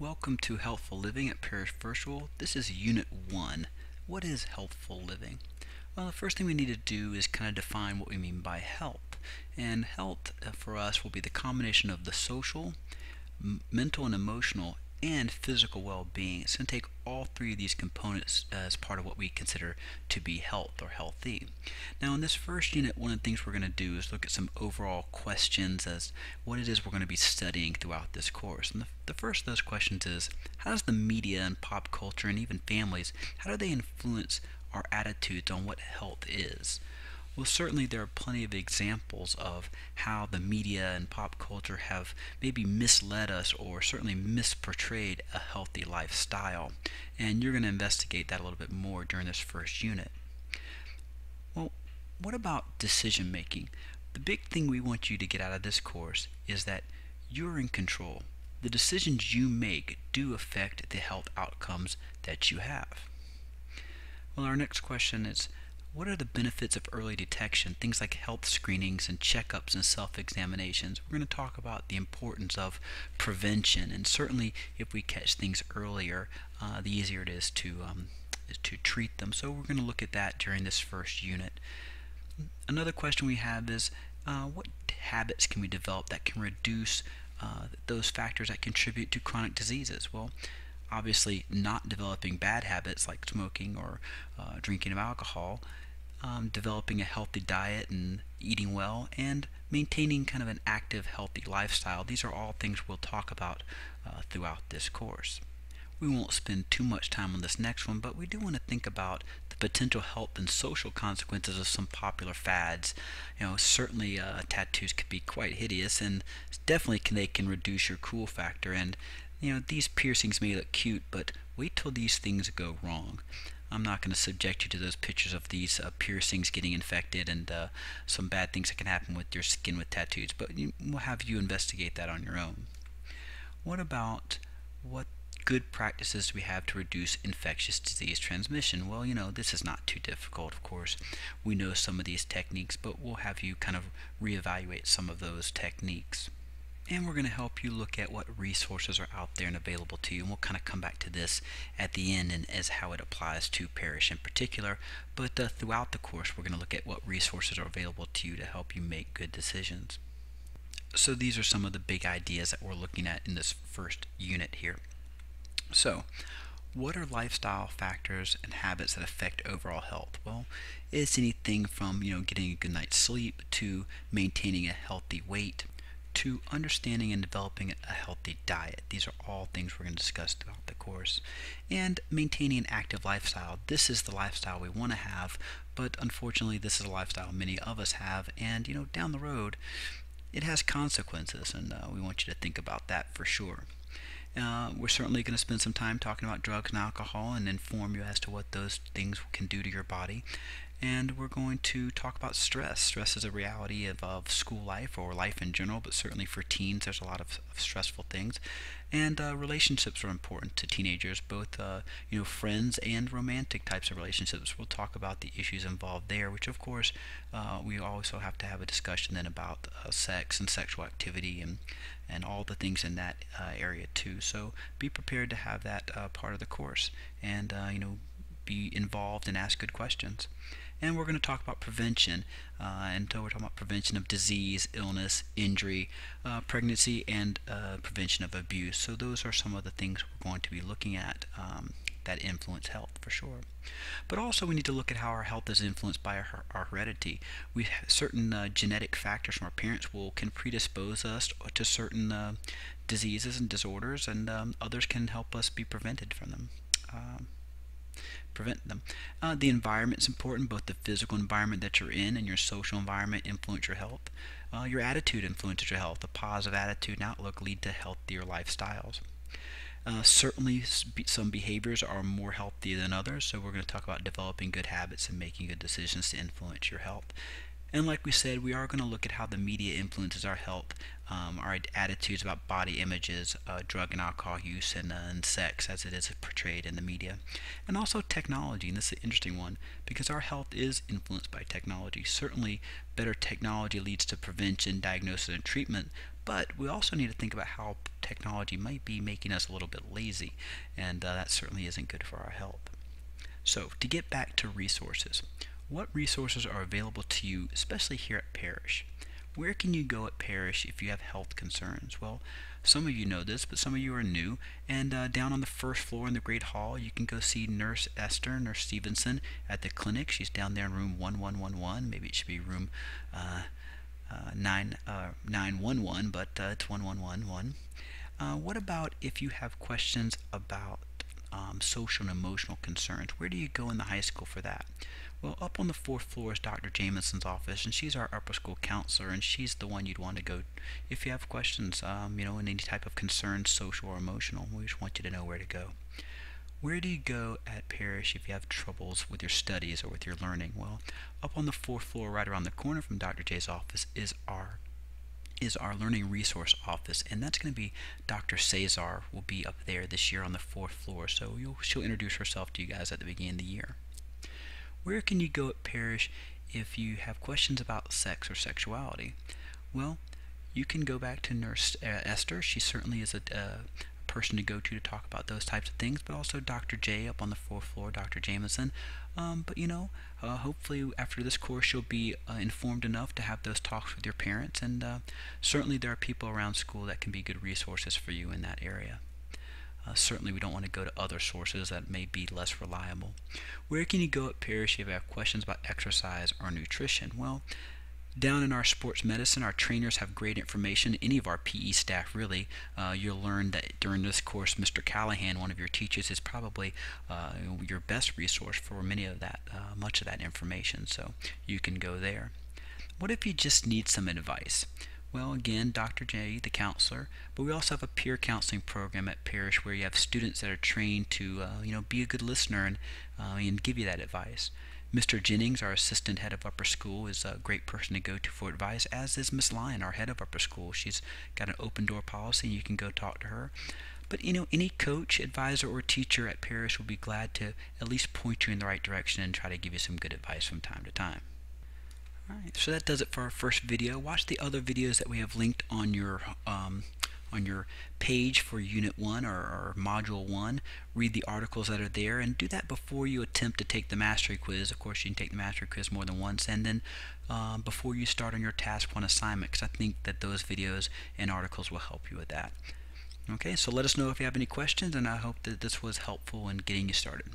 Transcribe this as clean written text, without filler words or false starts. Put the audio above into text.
Welcome to Healthful Living at Parish Virtual. This is Unit 1. What is healthful living? Well, the first thing we need to do is kind of define what we mean by health. And health for us will be the combination of the social, mental and emotional, and physical well-being. It's going to take all three of these components as part of what we consider to be health or healthy. Now in this first unit, one of the things we're going to do is look at some overall questions as what it is we're going to be studying throughout this course. And the first of those questions is, how does the media and pop culture and even families, how do they influence our attitudes on what health is? Well, certainly there are plenty of examples of how the media and pop culture have maybe misled us or certainly misportrayed a healthy lifestyle. And you're going to investigate that a little bit more during this first unit. Well, what about decision making? The big thing we want you to get out of this course is that you're in control. The decisions you make do affect the health outcomes that you have. Well, our next question is, what are the benefits of early detection, things like health screenings and checkups and self-examinations? We're going to talk about the importance of prevention, and certainly if we catch things earlier, the easier it is to treat them. So we're going to look at that during this first unit. Another question we have is, what habits can we develop that can reduce those factors that contribute to chronic diseases? Well, obviously not developing bad habits like smoking or drinking of alcohol, developing a healthy diet and eating well, and maintaining kind of an active, healthy lifestyle. These are all things we'll talk about throughout this course. We won't spend too much time on this next one, but we do want to think about the potential health and social consequences of some popular fads. Certainly tattoos could be quite hideous, and definitely they can reduce your cool factor. And these piercings may look cute, but wait till these things go wrong. I'm not going to subject you to those pictures of these piercings getting infected and some bad things that can happen with your skin with tattoos, but we'll have you investigate that on your own. What about what good practices do we have to reduce infectious disease transmission? Well, this is not too difficult, of course. We know some of these techniques, but we'll have you kind of reevaluate some of those techniques. And we're going to help you look at what resources are out there and available to you, and we'll kind of come back to this at the end and as how it applies to Parish in particular. But throughout the course, we're going to look at what resources are available to you to help you make good decisions. So these are some of the big ideas that we're looking at in this first unit here. So, what are lifestyle factors and habits that affect overall health? Well, it's anything from getting a good night's sleep to maintaining a healthy weight, to understanding and developing a healthy diet. These are all things we're going to discuss throughout the course. And maintaining an active lifestyle. This is the lifestyle we want to have, but unfortunately this is a lifestyle many of us have, and down the road it has consequences, and we want you to think about that for sure. We're certainly going to spend some time talking about drugs and alcohol and inform you as to what those things can do to your body. And we're going to talk about stress. Stress is a reality of school life or life in general, but certainly for teens there's a lot of stressful things. And relationships are important to teenagers, both friends and romantic types of relationships. We'll talk about the issues involved there, which of course we also have to have a discussion then about sex and sexual activity and all the things in that area too. So be prepared to have that part of the course, and be involved and ask good questions. And we're going to talk about prevention, and we're talking about prevention of disease, illness, injury, pregnancy, and prevention of abuse. So those are some of the things we're going to be looking at that influence health for sure. But also we need to look at how our health is influenced by our heredity. We have certain genetic factors from our parents can predispose us to certain diseases and disorders, and others can help us be prevented from them. The environment is important. Both the physical environment that you're in and your social environment influence your health. Your attitude influences your health. A positive attitude and outlook lead to healthier lifestyles. Certainly some behaviors are more healthy than others, so we're going to talk about developing good habits and making good decisions to influence your health. And like we said, we are going to look at how the media influences our health, our attitudes about body images, drug and alcohol use, and sex as it is portrayed in the media. And also technology, and this is an interesting one, because our health is influenced by technology. Certainly better technology leads to prevention, diagnosis, and treatment, But we also need to think about how technology might be making us a little bit lazy, and that certainly isn't good for our health. So, to get back to resources, what resources are available to you, especially here at Parish? Where can you go at Parish if you have health concerns? Well, some of you know this, but some of you are new. And down on the first floor in the Great Hall, you can go see Nurse Stevenson, at the clinic. She's down there in room 1111. Maybe it should be room 911, but it's 1111. What about if you have questions about social and emotional concerns? Where do you go in the high school for that? Well, up on the fourth floor is Dr. Jamison's office, and she's our upper school counselor, and she's the one you'd want to go if you have questions, in any type of concern, social or emotional. We just want you to know where to go. Where do you go at Parish if you have troubles with your studies or with your learning? Well, up on the fourth floor, right around the corner from Dr. J's office, is our learning resource office, and that's going to be Dr. Cesar will be up there this year on the fourth floor, so she'll introduce herself to you guys at the beginning of the year. Where can you go at Parish if you have questions about sex or sexuality? Well, you can go back to Nurse Esther. She certainly is a person to go to talk about those types of things, but also Dr. J up on the fourth floor, Dr. Jamison. Hopefully after this course you'll be informed enough to have those talks with your parents, and certainly there are people around school that can be good resources for you in that area. Certainly we don't want to go to other sources that may be less reliable. Where can you go at Parish if you have questions about exercise or nutrition? Well, down in our sports medicine, our trainers have great information. Any of our PE staff, really, you'll learn that during this course, Mr. Callahan, one of your teachers, is probably your best resource for much of that information. So you can go there. What if you just need some advice? Well, again, Dr. J, the counselor, but we also have a peer counseling program at Parish where you have students that are trained to, be a good listener and give you that advice. Mr. Jennings, our assistant head of upper school, is a great person to go to for advice, as is Miss Lyon, our head of upper school. She's got an open door policy, and you can go talk to her. But any coach, advisor, or teacher at Parish will be glad to at least point you in the right direction and try to give you some good advice from time to time. Alright, so that does it for our first video. Watch the other videos that we have linked on your page for Unit 1 or Module 1. Read the articles that are there, and do that before you attempt to take the Mastery Quiz. Of course, you can take the Mastery Quiz more than once, and then before you start on your Task 1 assignment, because I think that those videos and articles will help you with that. Okay, so let us know if you have any questions, and I hope that this was helpful in getting you started.